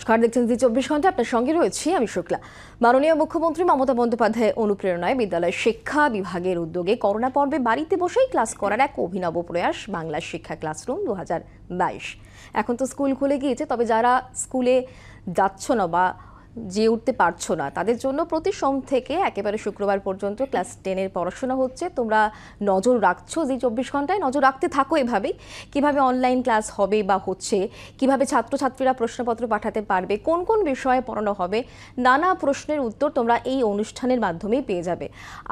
নমস্কার, দেখছেন জি 24 ঘন্টা। আপনার সঙ্গে রয়েছি আমি শুক্লা। মাননীয় মুখ্যমন্ত্রী মমতা বন্দ্যোপাধ্যায়ের অনুপ্রেরণায় বিদ্যালয় শিক্ষা বিভাগের উদ্যোগে করোনা পর্বে বাড়িতে বসেই ক্লাস করার এক অভিনব প্রয়াস বাংলা শিক্ষা ক্লাসরুম 2022। এখন তো স্কুল খুলে গিয়েছে, তবে যারা স্কুলে যাচ্ছ না বা যেয়ে উঠতে পারছো না তাদের জন্য প্রতি সোম থেকে একেবারে শুক্রবার পর্যন্ত ক্লাস 10-এর পড়াশোনা হচ্ছে। তোমরা নজর রাখছো জি 24 ঘন্টায়, নজর রাখতে থাকো এভাবেই। কিভাবে অনলাইন ক্লাস হবে বা হচ্ছে, কিভাবে ছাত্রছাত্রীরা প্রশ্নপত্র পাঠাতে পারবে, কোন কোন বিষয়ে পড়ানো হবে, নানা প্রশ্নের উত্তর তোমরা এই অনুষ্ঠানের মাধ্যমেই পেয়ে যাবে।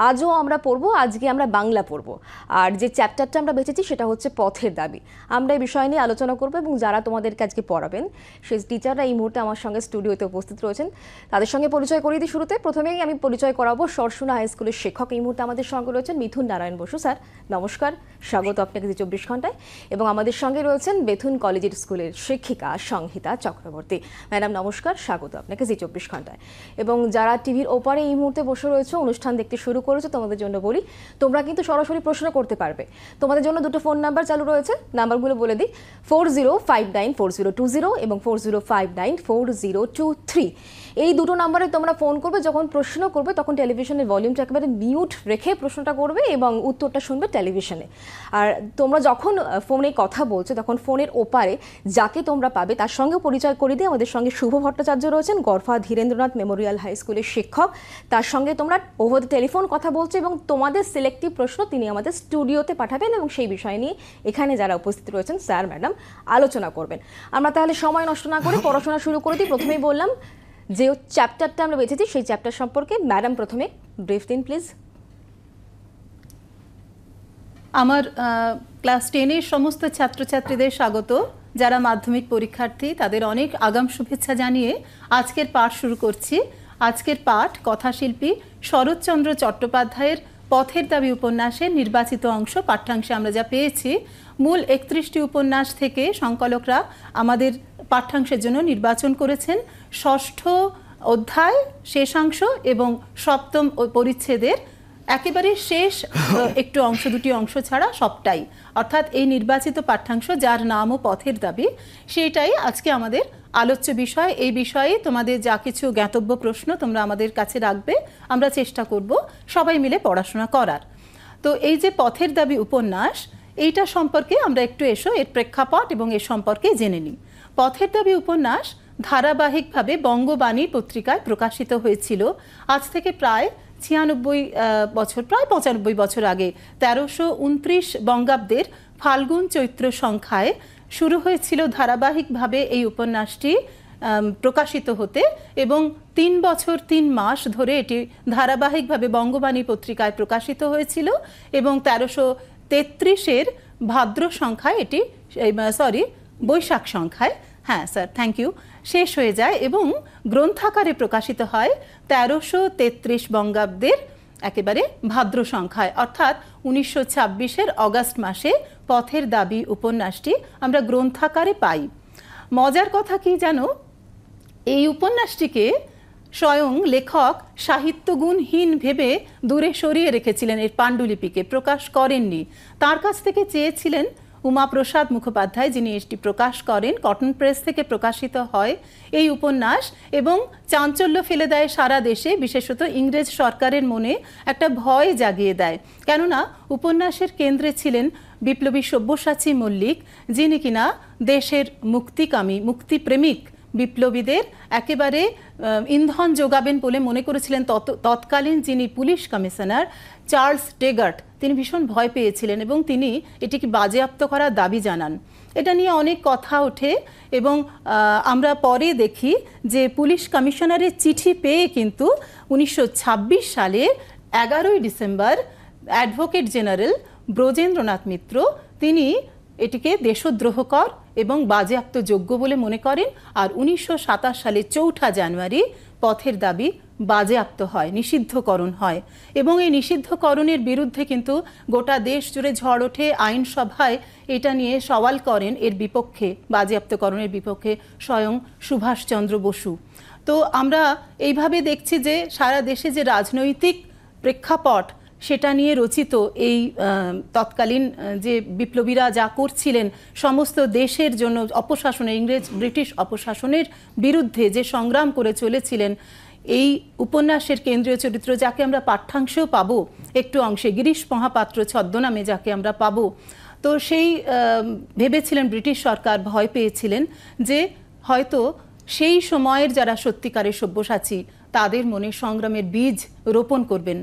আজও আমরা পড়বো, আজকে আমরা বাংলা পড়বো। আর যে চ্যাপ্টারটা আমরা বেঁচেছি সেটা হচ্ছে পথের দাবি। আমরা এই বিষয় নিয়ে আলোচনা করবো এবং যারা তোমাদেরকে আজকে পড়াবেন সেই টিচাররা এই মুহূর্তে আমার সঙ্গে স্টুডিওতে উপস্থিত রয়েছেন। তাদের সঙ্গে পরিচয় করিয়ে দিই। শুরুতে প্রথমেই আমি পরিচয় করাবো সরসুনা হাই স্কুলের শিক্ষক। এই মুহূর্তে আমাদের সঙ্গে রয়েছেন মিথুন নারায়ণ বসু। স্যার নমস্কার, স্বাগত আপনাকে জি 24 ঘন্টায়। এবং আমাদের সঙ্গে রয়েছেন বেথুন কলেজের স্কুলের শিক্ষিকা সংহিতা চক্রবর্তী। ম্যাডাম নমস্কার, স্বাগত আপনাকে জি 24 ঘন্টায়। এবং যারা টিভির ওপারে এই মুহূর্তে বসে রয়েছে, অনুষ্ঠান দেখতে শুরু করেছে, তোমাদের জন্য বলি তোমরা কিন্তু সরাসরি প্রশ্ন করতে পারবে। তোমাদের জন্য দুটো ফোন নাম্বার চালু রয়েছে, নাম্বারগুলো বলে দিই। 40594020 এবং 40594023। এই দুটো নাম্বারে তোমরা ফোন করবে। যখন প্রশ্ন করবে তখন টেলিভিশনের ভলিউমটা একেবারে মিউট রেখে প্রশ্নটা করবে এবং উত্তরটা শুনবে টেলিভিশনে। আর তোমরা যখন ফোনে কথা বলছো তখন ফোনের ওপারে যাকে তোমরা পাবে তার সঙ্গেও পরিচয় করে দিয়ে। আমাদের সঙ্গে শুভ ভট্টাচার্য রয়েছেন, গড়ফা ধীরেন্দ্রনাথ মেমোরিয়াল হাই স্কুলের শিক্ষক। তার সঙ্গে তোমরা ওভার দ্য টেলিফোন কথা বলছো এবং তোমাদের সিলেক্টিভ প্রশ্ন তিনি আমাদের স্টুডিওতে পাঠাবেন এবং সেই বিষয় নিয়ে এখানে যারা উপস্থিত রয়েছেন স্যার ম্যাডাম আলোচনা করবেন। আমরা তাহলে সময় নষ্ট না করে পড়াশোনা শুরু করে দিই। প্রথমেই বললাম যে চ্যাপ্টারটা আমরা বেঁচেছি সেই চ্যাপ্টার সম্পর্কে ম্যাডাম প্রথমে ব্রিফ দিন প্লিজ। আমার ক্লাস 10-এর সমস্ত ছাত্রছাত্রীদের স্বাগত। যারা মাধ্যমিক পরীক্ষার্থী তাদের অনেক আগাম শুভেচ্ছা জানিয়ে আজকের পাঠ শুরু করছি। আজকের পাঠ কথাশিল্পী শরৎচন্দ্র চট্টোপাধ্যায়ের পথের দাবি উপন্যাসের নির্বাচিত অংশ। পাঠ্যাংশে আমরা যা পেয়েছি, মূল 31টি উপন্যাস থেকে সংকলকরা আমাদের পাঠ্যাংশের জন্য নির্বাচন করেছেন ষষ্ঠ অধ্যায় শেষাংশ এবং সপ্তম পরিচ্ছেদের একেবারে শেষ একটু অংশ, দুটি অংশ ছাড়া সবটাই। অর্থাৎ এই নির্বাচিত পাঠ্যাংশ যার নামও পথের দাবি, সেইটাই আজকে আমাদের আলোচ্য বিষয়। এই বিষয়ে তোমাদের যা কিছু জ্ঞাতব্য প্রশ্ন তোমরা আমাদের কাছে রাখবে, আমরা চেষ্টা করব সবাই মিলে পড়াশোনা করার। তো এই যে পথের দাবি উপন্যাস, এইটা সম্পর্কে আমরা একটু এর প্রেক্ষাপট এবং এ সম্পর্কে জেনে নিই। পথের দাবি উপন্যাস ধারাবাহিকভাবে বঙ্গবাণী পত্রিকায় প্রকাশিত হয়েছিল আজ থেকে প্রায় 96 বছর, প্রায় 95 বছর আগে। 1329 বঙ্গাব্দের ফাল্গুন চৈত্র সংখ্যায় শুরু হয়েছিল ধারাবাহিকভাবে এই উপন্যাসটি প্রকাশিত হতে এবং 3 বছর 3 মাস ধরে এটি ধারাবাহিকভাবে বঙ্গবাণী পত্রিকায় প্রকাশিত হয়েছিল এবং 1333-এর ভাদ্র সংখ্যায় এটি বৈশাখ সংখ্যায়, হ্যাঁ স্যার থ্যাংক ইউ, শেষ হয়ে যায় এবং গ্রন্থাকারে প্রকাশিত হয় 1333 বঙ্গাব্দের একেবারে ভাদ্র সংখ্যায়। অর্থাৎ 1926-এর অগাস্ট মাসে পথের দাবি উপন্যাসটি আমরা গ্রন্থাকারে পাই। মজার কথা কি জানো, এই উপন্যাসটিকে স্বয়ং লেখক সাহিত্যগুণহীন ভেবে দূরে সরিয়ে রেখেছিলেন, এর পাণ্ডুলিপিকে প্রকাশ করেননি। তার কাছ থেকে চেয়েছিলেন উমাপ্রসাদ মুখোপাধ্যায়, যিনি এটি প্রকাশ করেন। কটন প্রেস থেকে প্রকাশিত হয় এই উপন্যাস এবং চাঞ্চল্য ফেলে দেয় সারা দেশে, বিশেষত ইংরেজ সরকারের মনে একটা ভয় জাগিয়ে দেয়। কেননা উপন্যাসের কেন্দ্রে ছিলেন বিপ্লবী সব্যসাচী মল্লিক, যিনি কিনা দেশের মুক্তিকামী মুক্তিপ্রেমিক বিপ্লবীদের একেবারে ইন্ধন যোগাবেন বলে মনে করেছিলেন। তৎকালীন যিনি পুলিশ কমিশনার চার্লস টেগার্ট, তিনি ভীষণ ভয় পেয়েছিলেন এবং তিনি এটিকে বাজেয়াপ্ত করার দাবি জানান। এটা নিয়ে অনেক কথা ওঠে এবং আমরা পরে দেখি যে পুলিশ কমিশনারের চিঠি পেয়ে কিন্তু 1926 সালে 11ই ডিসেম্বর অ্যাডভোকেট জেনারেল ব্রজেন্দ্রনাথ মিত্র তিনি এটিকে দেশদ্রোহকর এবং বাজেয়াপ্তযোগ্য বলে মনে করেন। আর 1927 সালে 4 জানুয়ারি পথের দাবি বাজেয়াপ্ত হয়, নিষিদ্ধকরণ হয় এবং এই নিষিদ্ধকরণের বিরুদ্ধে কিন্তু গোটা দেশ জুড়ে ঝড় ওঠে। আইনসভায় এটা নিয়ে সওয়াল করেন, এর বিপক্ষে, বাজেয়াপ্তকরণের বিপক্ষে স্বয়ং সুভাষচন্দ্র বসু। তো আমরা এইভাবে দেখছি যে সারা দেশে যে রাজনৈতিক প্রেক্ষাপট সেটা নিয়ে রচিত এই তৎকালীন যে বিপ্লবীরা যা করছিলেন, সমস্ত দেশের জন্য অপশাসনে, ইংরেজ ব্রিটিশ অপশাসনের বিরুদ্ধে যে সংগ্রাম করে চলেছিলেন, এই উপন্যাসের কেন্দ্রীয় চরিত্র যাকে আমরা পাঠ্যাংশেও পাবো একটু অংশে, গিরিশ মহাপাত্র ছদ্মনামে যাকে আমরা পাবো। তো সেই ভেবেছিলেন ব্রিটিশ সরকার, ভয় পেয়েছিলেন যে হয়তো সেই সময়ের যারা সত্যিকারের সব্যসাচী তাদের মনে সংগ্রামের বীজ রোপণ করবেন।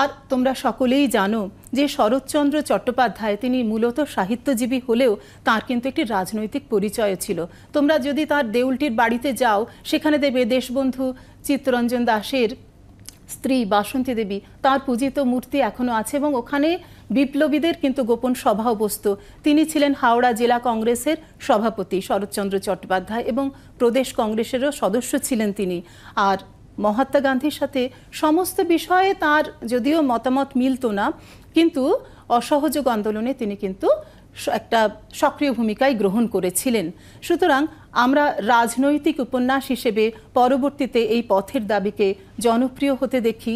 আর তোমরা সকলেই জানো যে শরৎচন্দ্র চট্টোপাধ্যায় তিনি মূলত সাহিত্যজীবী হলেও তার কিন্তু একটি রাজনৈতিক পরিচয় ছিল। তোমরা যদি তার দেউলটির বাড়িতে যাও, সেখানে দেখবে দেশবন্ধু চিত্তরঞ্জন দাশের স্ত্রী বাসন্তী দেবী, তার পূজিত মূর্তি এখনো আছে এবং ওখানে বিপ্লবীদের কিন্তু গোপন সভাও বসত। তিনি ছিলেন হাওড়া জেলা কংগ্রেসের সভাপতি শরৎচন্দ্র চট্টোপাধ্যায় এবং প্রদেশ কংগ্রেসেরও সদস্য ছিলেন তিনি। আর মহাত্মা গান্ধীর সাথে সমস্ত বিষয়ে তার যদিও মতামত মিলত না, কিন্তু অসহযোগ আন্দোলনে তিনি কিন্তু একটা সক্রিয় ভূমিকায় গ্রহণ করেছিলেন। সুতরাং আমরা রাজনৈতিক উপন্যাস হিসেবে পরবর্তীতে এই পথের দাবিকে জনপ্রিয় হতে দেখি।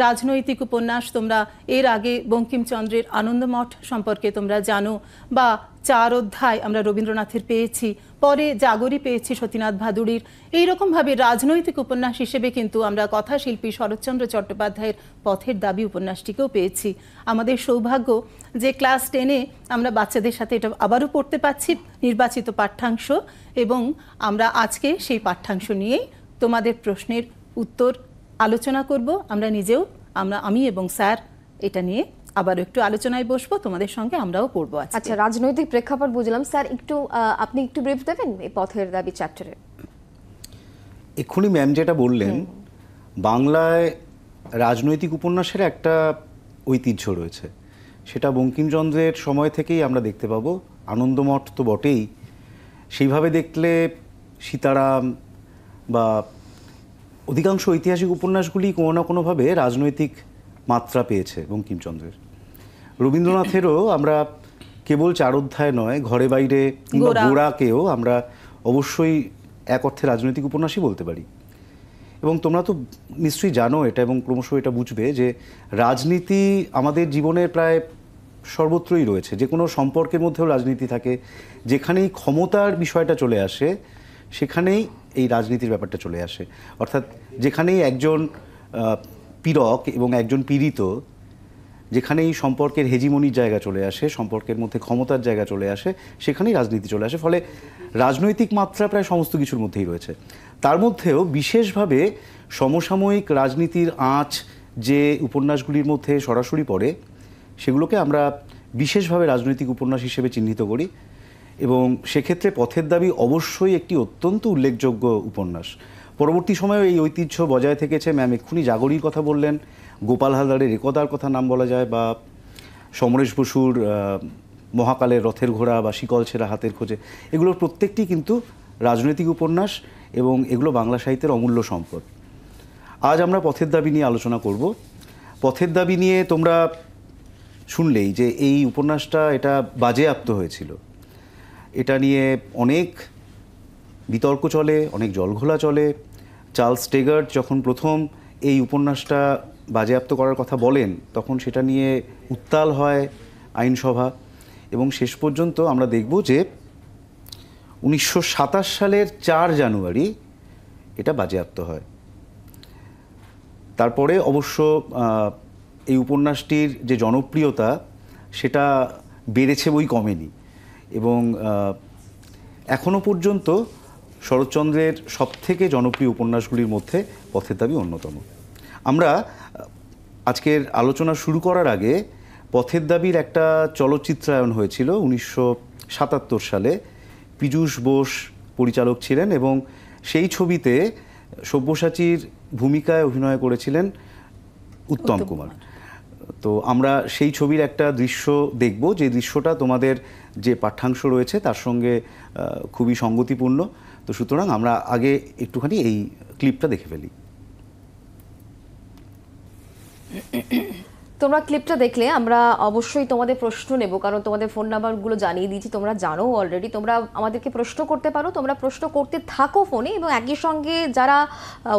রাজনৈতিক উপন্যাস তোমরা এর আগে বঙ্কিমচন্দ্রের আনন্দমঠ সম্পর্কে তোমরা জানো, বা 4 অধ্যায় আমরা রবীন্দ্রনাথের পেয়েছি, পরে জাগরি পেয়েছি সতীনাথ ভাদুড়ির। এইরকমভাবে রাজনৈতিক উপন্যাস হিসেবে কিন্তু আমরা কথাশিল্পী শরৎচন্দ্র চট্টোপাধ্যায়ের পথের দাবি উপন্যাসটিকেও পেয়েছি। আমাদের সৌভাগ্য যে ক্লাস 10-এ আমরা বাচ্চাদের সাথে এটা আবারও পড়তে পাচ্ছি, নির্বাচিত পাঠ্যাংশ, এবং আমরা আজকে সেই পাঠ্যাংশ নিয়েই তোমাদের প্রশ্নের উত্তর আলোচনা করব। আমরা নিজেও, আমি এবং স্যার এটা নিয়ে আবার একটু আলোচনায় বসবো তোমাদের সঙ্গে, আমরাও পড়বো। আচ্ছা, রাজনৈতিক প্রেক্ষাপট বুঝলাম স্যার, আপনি একটু ব্রিফ দেবেন এই পথের দাবি চ্যাপ্টারে? এক্ষুনি ম্যাম যেটা বললেন, বাংলায় রাজনৈতিক উপন্যাসের একটা ঐতিহ্য রয়েছে, সেটা বঙ্কিমচন্দ্রের সময় থেকেই আমরা দেখতে পাবো। আনন্দমঠ তো বটেই, সেইভাবে দেখলে সীতারাম বা অধিকাংশ ঐতিহাসিক উপন্যাসগুলি কোনো না কোনোভাবে রাজনৈতিক মাত্রা পেয়েছে বঙ্কিমচন্দ্রের। রবীন্দ্রনাথেরও আমরা কেবল 4 অধ্যায় নয়, ঘরে বাইরে কিংবা গোড়াকেও আমরা অবশ্যই এক অর্থে রাজনৈতিক উপন্যাসই বলতে পারি। এবং তোমরা তো নিশ্চয়ই জানো এটা, এবং ক্রমশ এটা বুঝবে যে রাজনীতি আমাদের জীবনের প্রায় সর্বত্রই রয়েছে। যে কোনো সম্পর্কের মধ্যেও রাজনীতি থাকে। যেখানেই ক্ষমতার বিষয়টা চলে আসে সেখানেই এই রাজনীতির ব্যাপারটা চলে আসে। অর্থাৎ যেখানেই একজন পীড়ক এবং একজন পীড়িত, যেখানেই সম্পর্কের হেজিমনির জায়গা চলে আসে, সম্পর্কের মধ্যে ক্ষমতার জায়গা চলে আসে, সেখানেই রাজনীতি চলে আসে। ফলে রাজনৈতিক মাত্রা প্রায় সমস্ত কিছুর মধ্যেই রয়েছে। তার মধ্যেও বিশেষভাবে সমসাময়িক রাজনীতির আঁচ যে উপন্যাসগুলির মধ্যে সরাসরি পড়ে, সেগুলোকে আমরা বিশেষভাবে রাজনৈতিক উপন্যাস হিসেবে চিহ্নিত করি। এবং সেক্ষেত্রে পথের দাবি অবশ্যই একটি অত্যন্ত উল্লেখযোগ্য উপন্যাস। পরবর্তী সময়েও এই ঐতিহ্য বজায় থেকেছে। ম্যাম এক্ষুনি জাগরির কথা বললেন, গোপাল হালদারের একতার কথা নাম বলা যায়, বা সমরেশ বসুর মহাকালের রথের ঘোড়া বা শিকল ছেঁড়া হাতের খোঁজে, এগুলোর প্রত্যেকটি কিন্তু রাজনৈতিক উপন্যাস এবং এগুলো বাংলা সাহিত্যের অমূল্য সম্পদ। আজ আমরা পথের দাবি নিয়ে আলোচনা করব। পথের দাবি নিয়ে তোমরা শুনলেই যে এই উপন্যাসটা এটা বাজেয়াপ্ত হয়েছিল। এটা নিয়ে অনেক বিতর্ক চলে, অনেক জলঘোলা চলে। চার্লস টেগার্ট যখন প্রথম এই উপন্যাসটা বাজেয়াপ্ত করার কথা বলেন, তখন সেটা নিয়ে উত্তাল হয় আইনসভা, এবং শেষ পর্যন্ত আমরা দেখব যে 1927 সালের 4 জানুয়ারি এটা বাজেয়াপ্ত হয়। তারপরে অবশ্য এই উপন্যাসটির যে জনপ্রিয়তা সেটা বেড়েছে, বই কমেনি, এবং এখনো পর্যন্ত শরৎচন্দ্রের সবথেকে জনপ্রিয় উপন্যাসগুলির মধ্যে পথের দাবি অন্যতম। আমরা আজকের আলোচনা শুরু করার আগে পথের দাবির একটা চলচ্চিত্রায়ন হয়েছিল 1977 সালে। পীযূষ বোস পরিচালক ছিলেন এবং সেই ছবিতে সব্যসাচীর ভূমিকায় অভিনয় করেছিলেন উত্তম কুমার। তো আমরা সেই ছবির একটা দৃশ্য দেখব, যে দৃশ্যটা তোমাদের যে পাঠ্যাংশ রয়েছে তার সঙ্গে খুবই সঙ্গতিপূর্ণ। তো সুতরাং আমরা আগে একটুখানি এই ক্লিপটা দেখে ফেলি। তো তোমরা ক্লিপটা দেখলে আমরা অবশ্যই তোমাদের প্রশ্ন নেব, কারণ তোমাদের ফোন নাম্বারগুলো জানিয়ে দিয়েছি, তোমরা জানো অলরেডি। তোমরা আমাদেরকে প্রশ্ন করতে পারো, তোমরা প্রশ্ন করতে থাকো ফোনে, এবং একই সঙ্গে যারা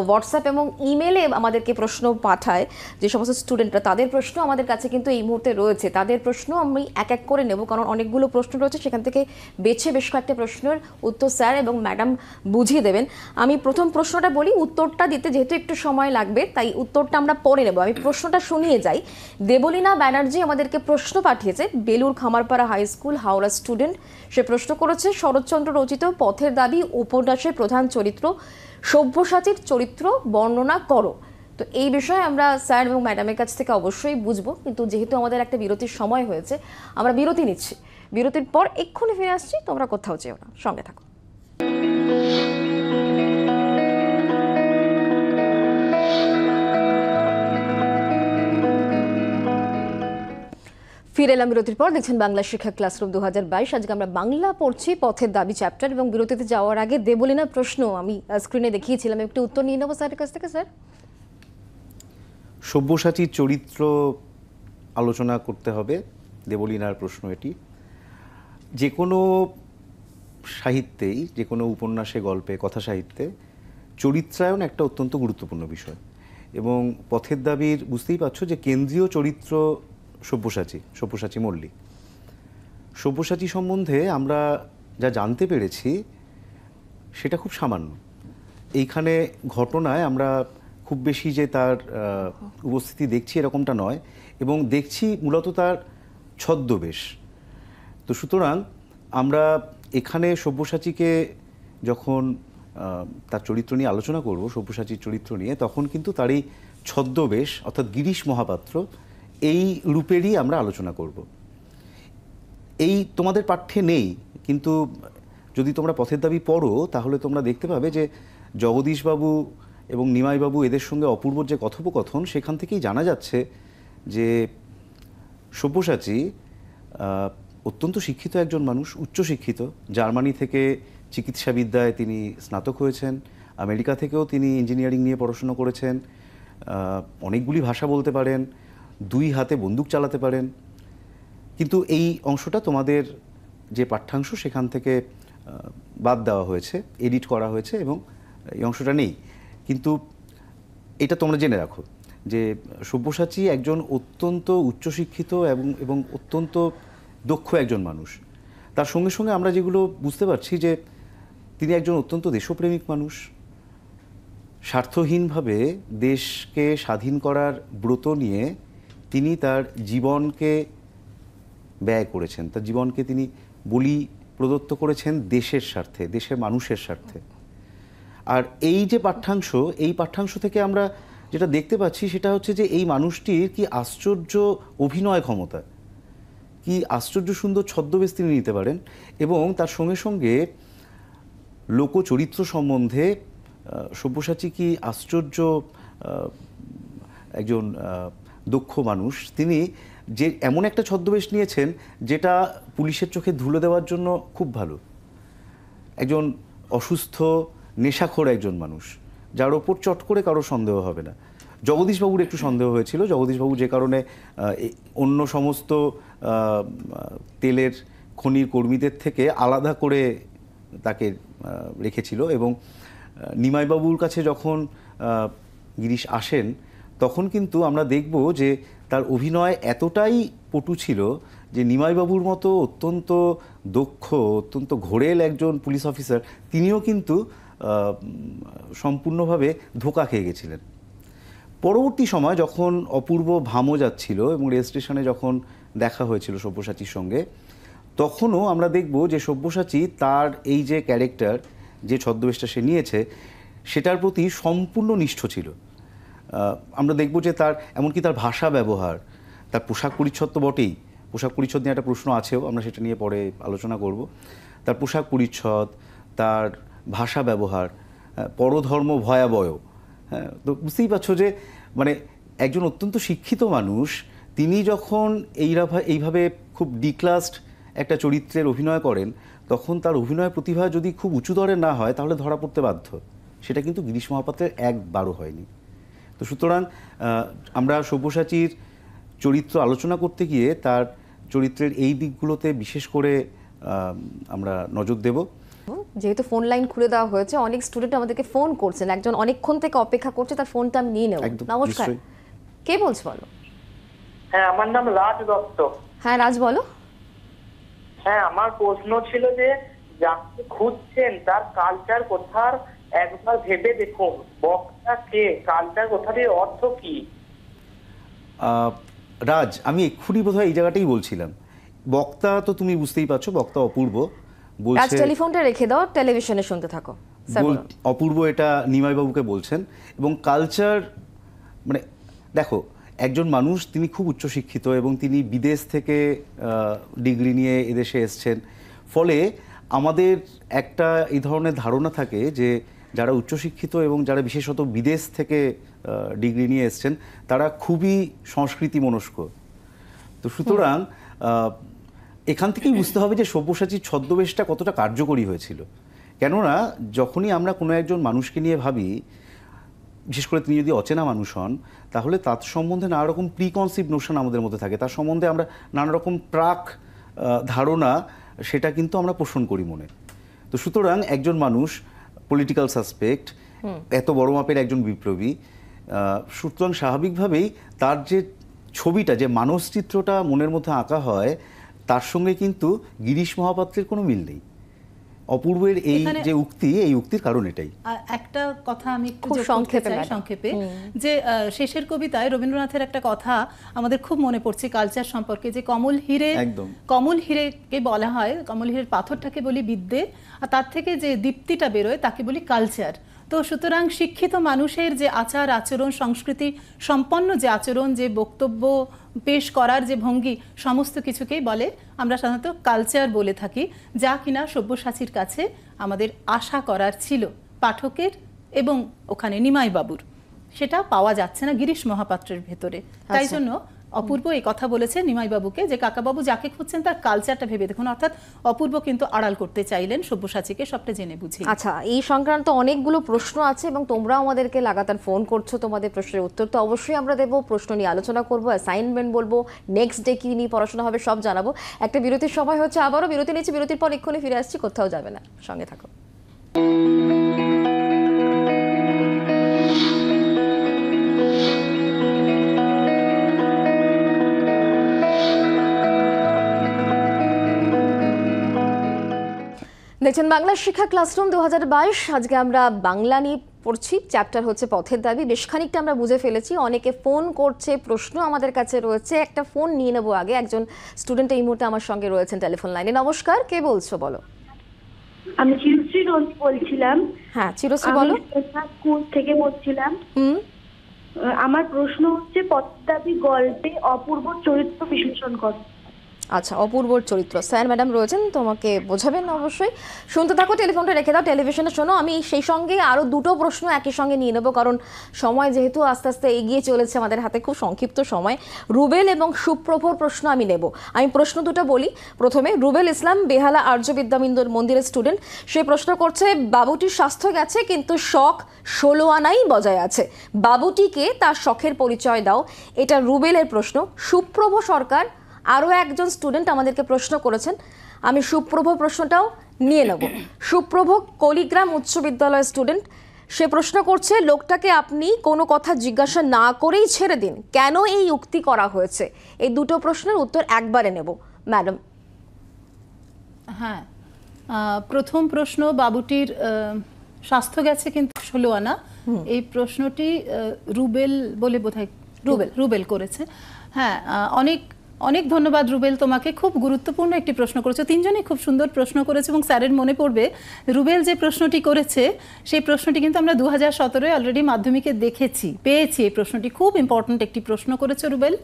হোয়াটসঅ্যাপ এবং ইমেলে আমাদেরকে প্রশ্ন পাঠায়, যে সমস্ত স্টুডেন্টরা, তাদের প্রশ্ন আমাদের কাছে কিন্তু এই মুহূর্তে রয়েছে। তাদের প্রশ্ন আমি এক এক করে নেব, কারণ অনেকগুলো প্রশ্ন রয়েছে, সেখান থেকে বেছে বেশ কয়েকটা প্রশ্নের উত্তর স্যার এবং ম্যাডাম বুঝিয়ে দেবেন। আমি প্রথম প্রশ্নটা বলি, উত্তরটা দিতে যেহেতু একটু সময় লাগবে তাই উত্তরটা আমরা পরে নেব। আমি প্রশ্নটা শুনিয়ে যাই। দেবলীনা ব্যানার্জি আমাদেরকে প্রশ্ন পাঠিয়েছে, Belur Khamarpara high school, Howrah student. সে প্রশ্ন করেছে, শরৎচন্দ্র রচিত পথের দাবি উপন্যাসের প্রধান চরিত্র সব্যসাচীর চরিত্র বর্ণনা করো। তো এই বিষয়ে আমরা স্যার এবং ম্যাডামের কাছ থেকে অবশ্যই বুঝবো, কিন্তু যেহেতু আমাদের একটা বিরতির সময় হয়েছে, আমরা বিরতি নিচ্ছি। বিরতির পর এক্ষুনি ফিরে আসছি, তোমরা কোথাও যেও না, সঙ্গে থাকো। ফিরে এলাম বিরতির পর। দেখছেন বাংলা শিক্ষা ক্লাসরুম 2022। আজকে আমরা বাংলা পড়ছি, পথের দাবি চ্যাপ্টার। এবং বিরতিতে যাওয়ার আগে দেবলীনার প্রশ্ন আমি স্ক্রিনে দেখিয়েছিলাম, একটু উত্তর নিয়ে নেবো স্যারের কাছ থেকে। স্যার, সব্যসাচীর চরিত্র আলোচনা করতে হবে, দেবলীনার প্রশ্ন এটি। যে কোনো সাহিত্যেই, যে কোনো উপন্যাসে, গল্পে, কথা সাহিত্যে চরিত্রায়ন একটা অত্যন্ত গুরুত্বপূর্ণ বিষয়। এবং পথের দাবির বুঝতেই পারছো যে কেন্দ্রীয় চরিত্র সব্যসাচী মল্লিক। সব্যসাচী সম্বন্ধে আমরা যা জানতে পেরেছি সেটা খুব সামান্য। এইখানে ঘটনায় আমরা খুব বেশি যে তার উপস্থিতি দেখছি এরকমটা নয়, এবং দেখছি মূলত তার ছদ্মবেশ। তো সুতরাং আমরা এখানে সব্যসাচীকে যখন তার চরিত্র নিয়ে আলোচনা করব, সব্যসাচীর চরিত্র নিয়ে, তখন কিন্তু তার এই ছদ্মবেশ অর্থাৎ গিরিশ মহাপাত্র এই রূপেরই আমরা আলোচনা করব। এই তোমাদের পাঠ্যে নেই, কিন্তু যদি তোমরা পথের দাবি পড়ো তাহলে তোমরা দেখতে পাবে যে জগদীশবাবু এবং নিমাইবাবু এদের সঙ্গে অপূর্ব যে কথোপকথন, সেখান থেকেই জানা যাচ্ছে যে সব্যসাচী অত্যন্ত শিক্ষিত একজন মানুষ, উচ্চশিক্ষিত। জার্মানি থেকে চিকিৎসাবিদ্যায় তিনি স্নাতক হয়েছেন, আমেরিকা থেকেও তিনি ইঞ্জিনিয়ারিং নিয়ে পড়াশোনা করেছেন, অনেকগুলি ভাষা বলতে পারেন, 2 হাতে বন্দুক চালাতে পারেন। কিন্তু এই অংশটা তোমাদের যে পাঠ্যাংশ সেখান থেকে বাদ দেওয়া হয়েছে, এডিট করা হয়েছে, এবং এই অংশটা নেই। কিন্তু এটা তোমরা জেনে রাখো যে সব্যসাচী একজন অত্যন্ত উচ্চশিক্ষিত এবং অত্যন্ত দক্ষ একজন মানুষ। তার সঙ্গে সঙ্গে আমরা যেগুলো বুঝতে পারছি যে তিনি একজন অত্যন্ত দেশপ্রেমিক মানুষ। স্বার্থহীনভাবে দেশকে স্বাধীন করার ব্রত নিয়ে তিনি তার জীবনকে ব্যয় করেছেন, তার জীবনকে তিনি বলি প্রদত্ত করেছেন দেশের স্বার্থে, দেশের মানুষের স্বার্থে। আর এই যে পাঠ্যাংশ, এই পাঠ্যাংশ থেকে আমরা যেটা দেখতে পাচ্ছি সেটা হচ্ছে যে এই মানুষটির কি আশ্চর্য অভিনয় ক্ষমতা, কি আশ্চর্য সুন্দর ছদ্মবেশ তিনি নিতে পারেন, এবং তার সঙ্গে সঙ্গে লোকচরিত্র সম্বন্ধে সব্যসাচী কি আশ্চর্য একজন দক্ষ মানুষ। তিনি যে এমন একটা ছদ্মবেশ নিয়েছেন যেটা পুলিশের চোখে ধুলো দেওয়ার জন্য খুব ভালো। একজন অসুস্থ নেশাখোর একজন মানুষ, যার ওপর চট করে কারো সন্দেহ হবে না। জগদীশবাবুর একটু সন্দেহ হয়েছিল, জগদীশবাবু যে কারণে অন্য সমস্ত তেলের খনির কর্মীদের থেকে আলাদা করে তাকে রেখেছিল। এবং নিমাইবাবুর কাছে যখন গিরিশ আসেন তখন কিন্তু আমরা দেখব যে তার অভিনয় এতটাই পটু ছিল যে নিমাইবাবুর মতো অত্যন্ত দক্ষ, অত্যন্ত ঘোরেল একজন পুলিশ অফিসার, তিনিও কিন্তু সম্পূর্ণভাবে ধোঁকা খেয়ে গেছিলেন। পরবর্তী সময় যখন অপূর্ব ভামো যাচ্ছিল এবং রেল স্টেশনে যখন দেখা হয়েছিল সব্যসাচীর সঙ্গে, তখনও আমরা দেখব যে সব্যসাচী তার এই যে ক্যারেক্টার, যে ছদ্মবেশটা সে নিয়েছে, সেটার প্রতি সম্পূর্ণ নিষ্ঠ ছিল। আমরা দেখব যে তার এমনকি তার ভাষা ব্যবহার, তার পোশাক পরিচ্ছদ তো বটেই, পোশাক পরিচ্ছদ নিয়ে একটা প্রশ্ন আছেও, আমরা সেটা নিয়ে পরে আলোচনা করব। তার পোশাক পরিচ্ছদ, তার ভাষা ব্যবহার, পরধর্ম ভয়াবহ। হ্যাঁ, তো বুঝতেই পারছো যে মানে একজন অত্যন্ত শিক্ষিত মানুষ, তিনি যখন এইভাবে খুব ডিক্লাসড একটা চরিত্রের অভিনয় করেন, তখন তার অভিনয় প্রতিভা যদি খুব উঁচু দরের না হয় তাহলে ধরা পড়তে বাধ্য। সেটা কিন্তু গিরিশ মহাপাত্রের একবারও হয়নি। তো সুতরাং আমরা সব্যসাচীর চরিত্র আলোচনা করতে গিয়ে তার চরিত্রের এই দিকগুলোতে বিশেষ করে আমরা নজর দেব। যেহেতু ফোন লাইন খুলে দেওয়া হয়েছে, অনেক স্টুডেন্ট আমাদেরকে ফোন করছেন, একজন অনেকক্ষণ থেকে অপেক্ষা করছে, তার ফোনটা আমি নিয়ে নেব। একদম, নমস্কার, নিশ্চয়ই। কে বলছো বলো? হ্যাঁ, আমার নাম রাজ দত্ত। হ্যাঁ রাজ বলো। হ্যাঁ, আমার প্রশ্ন ছিল যে যাকে খুঁজছেন তার কালচার কোথার একবার ভেবে দেখুন। বক্তা কে, কালচার কোথার, এর অর্থ কি? রাজ, আমি এক্ষুনি বোধহয় এই জায়গাটাই বলছিলাম। বক্তা তো তুমি বুঝতেই পারছো, বক্তা অপূর্ব রাজ বলছে। টেলিফোনটা রেখে দাও, টেলিভিশনে শুনতে থাকো। স্যার বলুন। অপূর্ব এটা নিমাইবাবুকে বলছেন। এবং কালচার মানে দেখো, একজন মানুষ তিনি খুব উচ্চশিক্ষিত এবং তিনি বিদেশ থেকে ডিগ্রি নিয়ে এদেশে এসছেন। ফলে আমাদের একটা এই ধরনের ধারণা থাকে যে যারা উচ্চশিক্ষিত এবং যারা বিশেষত বিদেশ থেকে ডিগ্রি নিয়ে এসছেন তারা খুবই সংস্কৃতি মনস্ক। তো সুতরাং এখান থেকেই বুঝতে হবে যে সব্যসাচীর ছদ্মবেশটা কতটা কার্যকরী হয়েছিল। কেননা যখনই আমরা কোনো একজন মানুষকে নিয়ে ভাবি, বিশেষ করে তিনি যদি অচেনা মানুষ হন, তাহলে তার সম্বন্ধে নানা রকম প্রিকনসিভ নোশন আমাদের মধ্যে থাকে, তার সম্বন্ধে আমরা নানা রকম প্রাক ধারণা সেটা কিন্তু আমরা পোষণ করি মনে। তো সুতরাং একজন মানুষ পলিটিক্যাল সাসপেক্ট, এত বড় মাপের একজন বিপ্লবী, সুতরাং স্বাভাবিকভাবেই তার যে ছবিটা, যে মানসচিত্রটা মনের মধ্যে আঁকা হয়, তার সঙ্গে কিন্তু গিরিশ মহাপাত্রের কোনো মিল নেই। অপূর্বের এই যে উক্তি, এই উক্তির কারণ এটাই। একটা কথা আমি একটু খুব সংক্ষেপে যে শেষের কবিতায় রবীন্দ্রনাথের একটা কথা আমাদের খুব মনে পড়ছে কালচার সম্পর্কে, যে কমল হিরেকে বলা হয়, কমল হিরের পাথরটাকে বলি বিদ্যে, আর তার থেকে যে দীপ্তিটা বেরোয় তাকে বলি কালচার। তো সুতরাং শিক্ষিত মানুষের যে আচার আচরণ, সংস্কৃতি সম্পন্ন যে আচরণ, যে বক্তব্য পেশ করার যে ভঙ্গি, সমস্ত কিছুকেই বলে আমরা সাধারণত কালচার বলে থাকি, যা কিনা সব্যসাচীর কাছে আমাদের আশা করার ছিল পাঠকের এবং ওখানে নিমাই বাবুর। সেটা পাওয়া যাচ্ছে না গিরিশ মহাপাত্রের ভেতরে। তাই জন্য অপূর্ব এই কথা বলেছে নিমাই বাবুকে যে কাকাবাবু যাকে খুঁজছেন তার কালচারটা ভেবে দেখুন। অর্থাৎ অপূর্ব কিন্তু আড়াল করতে চাইলেন সব্যসাচীকে, সবটা জেনে বুঝে। আচ্ছা, এই সংক্রান্ত অনেকগুলো প্রশ্ন আছে এবং তোমরাও আমাদেরকে লাগাতার ফোন করছো, তোমাদের প্রশ্নের উত্তর তো অবশ্যই আমরা দেবো, প্রশ্ন নিয়ে আলোচনা করবো, অ্যাসাইনমেন্ট বলবো, নেক্সট ডে কি নিয়ে পড়াশোনা হবে সব জানাবো। একটা বিরতির সময় হচ্ছে, আবারও বিরতি নিচ্ছি, বিরতির পর এক্ষুনি ফিরে আসছি, কোথাও যাবে না, সঙ্গে থাকো। দেখছেন বাংলা শিক্ষা ক্লাসরুম 2022। আজকে আমরা বাংলা নিয়ে পড়ছি, চ্যাপ্টার হচ্ছে পথের দাবি। বেশ খানিকটা আমরা বুঝে ফেলেছি, অনেকে ফোন করছে, প্রশ্ন আমাদের কাছে রয়েছে। একটা ফোন নিয়ে নেবো আগে। একজন স্টুডেন্ট এই মুহূর্তে আমার সঙ্গে রয়েছেন টেলিফোন লাইনে। নমস্কার, কে বলছো বলো? আমি চিরশ্রী বলছিলাম। হ্যাঁ চিরশ্রী বলো। স্কুল থেকে বলছিলাম। আমার প্রশ্ন হচ্ছে পথের দাবি গল্পে অপূর্ব চরিত্র বিশ্লেষণ করো। আচ্ছা, অপূর্বর চরিত্র স্যার ম্যাডাম রয়েছেন, তোমাকে বোঝাবেন অবশ্যই। শুনতে থাকো, টেলিফোনটা রেখে দাও, টেলিভিশনে শোনো। আমি সেই সঙ্গে আরও দুটো প্রশ্ন একই সঙ্গে নিয়ে নেবো, কারণ সময় যেহেতু আস্তে আস্তে এগিয়ে চলেছে আমাদের হাতে, খুব সংক্ষিপ্ত সময়। রুবেল এবং সুপ্রভর প্রশ্ন আমি নেব। আমি প্রশ্ন দুটো বলি। প্রথমে রুবেল ইসলাম, বেহালা আর্য বিদ্যা মন্দিরের স্টুডেন্ট। সে প্রশ্ন করছে, বাবুটির স্বাস্থ্য গেছে কিন্তু শখ 16 আনাই বজায় আছে, বাবুটিকে তার শখের পরিচয় দাও। এটা রুবেলের প্রশ্ন। সুপ্রভ সরকার আরও একজন স্টুডেন্ট আমাদেরকে প্রশ্ন করেছেন, আমি সুপ্রভ প্রশ্নটাও নিয়ে নেব। সুপ্রভ কলিগ্রাম উচ্চ বিদ্যালয়ের স্টুডেন্ট। সে প্রশ্ন করছে, লোকটাকে আপনি কোনো কথা জিজ্ঞাসা না করেই ছেড়ে দিন, কেন এই উক্তি করা হয়েছে? এই দুটো প্রশ্নের উত্তর একবারে নেব ম্যাডাম। হ্যাঁ, প্রথম প্রশ্ন, বাবুটির স্বাস্থ্য গেছে কিন্তু 16 আনা, এই প্রশ্নটি রুবেল বলে বোধহয় রুবেল করেছে। হ্যাঁ, অনেক অনেক ধন্যবাদ রুবেল তোমাকে, খুব গুরুত্বপূর্ণ একটি প্রশ্ন করেছো। তিনজনই খুব সুন্দর প্রশ্ন করেছে এবং স্যারের মনে পড়বে রুবেল যে প্রশ্নটি করেছে সেই প্রশ্নটি কিন্তু আমরা 2017 অলরেডি মাধ্যমিকে পেয়েছি। এই প্রশ্নটি খুব ইম্পর্ট্যান্ট একটি প্রশ্ন করেছে রুবেল।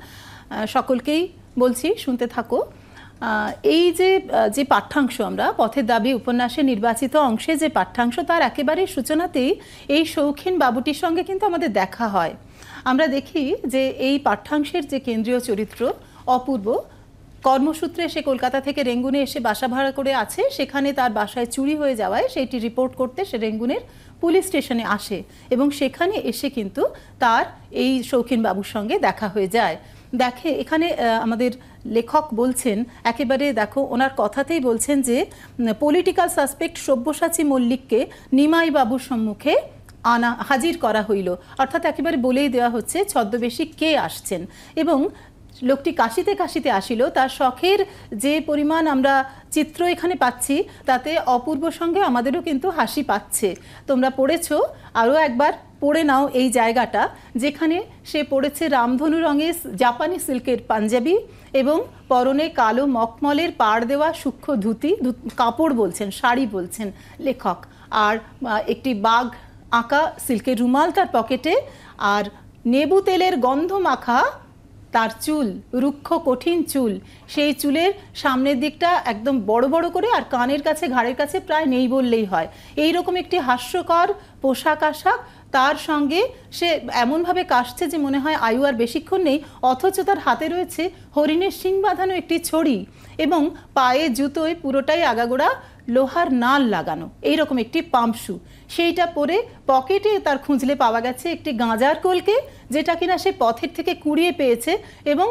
সকলকেই বলছি শুনতে থাকো। এই যে পাঠ্যাংশ, আমরা পথের দাবি উপন্যাসে নির্বাচিত অংশে যে পাঠ্যাংশ, তার একেবারে সূচনাতেই এই শৌখিন বাবুটির সঙ্গে কিন্তু আমাদের দেখা হয়। আমরা দেখি যে এই পাঠ্যাংশের যে কেন্দ্রীয় চরিত্র অপূর্ব, কর্মসূত্রে সে কলকাতা থেকে রেঙ্গুনে এসে বাসা ভাড়া করে আছে। সেখানে তার বাসায় চুরি হয়ে যাওয়ায় সেইটি রিপোর্ট করতে সে রেঙ্গুনের পুলিশ স্টেশনে আসে এবং সেখানে এসে কিন্তু তার এই শৌখিন বাবুর সঙ্গে দেখা হয়ে যায়। দেখে এখানে আমাদের লেখক বলছেন, একেবারে দেখো ওনার কথাতেই বলছেন যে পলিটিক্যাল সাসপেক্ট সব্যসাচী মল্লিককে নিমাই বাবুর সম্মুখে হাজির করা হইল, অর্থাৎ একেবারে বলেই দেওয়া হচ্ছে ছদ্মবেশী কে আসছেন। এবং লোকটি কাশিতে কাশিতে আসিল, তার শখের যে পরিমাণ আমরা চিত্র এখানে পাচ্ছি তাতে অপূর্ব সঙ্গে আমাদেরও কিন্তু হাসি পাচ্ছে। তোমরা পড়েছো, আরও একবার পড়ে নাও এই জায়গাটা, যেখানে সে পড়েছে রামধনু রঙের জাপানি সিল্কের পাঞ্জাবি এবং পরনে কালো মখমলের পাড় দেওয়া সূক্ষ্ম ধুতি, কাপড় বলছেন, শাড়ি বলছেন লেখক, আর একটি বাঘ আঁকা সিল্কের রুমাল তার পকেটে, আর নেবু তেলের গন্ধ মাখা তার চুল, রুক্ষ কঠিন চুল, সেই চুলের সামনের দিকটা একদম বড় বড় করে, আর কানের কাছে ঘাড়ের কাছে প্রায় নেই বললেই হয়। এই রকম একটি হাস্যকর পোশাক আশাক, তার সঙ্গে সে এমনভাবে কাশছে যে মনে হয় আয়ু আর বেশিক্ষণ নেই, অথচ তার হাতে রয়েছে হরিণের শিং বাঁধানো একটি ছড়ি এবং পায়ে জুতোয় পুরোটাই আগাগোড়া লোহার নাল লাগানো এইরকম একটি পাম্পশু। সেইটা পরে পকেটে তার খুঁজলে পাওয়া গেছে একটি গাঁজার কলকে, যেটা কিনা সে পথের থেকে কুড়িয়ে পেয়েছে এবং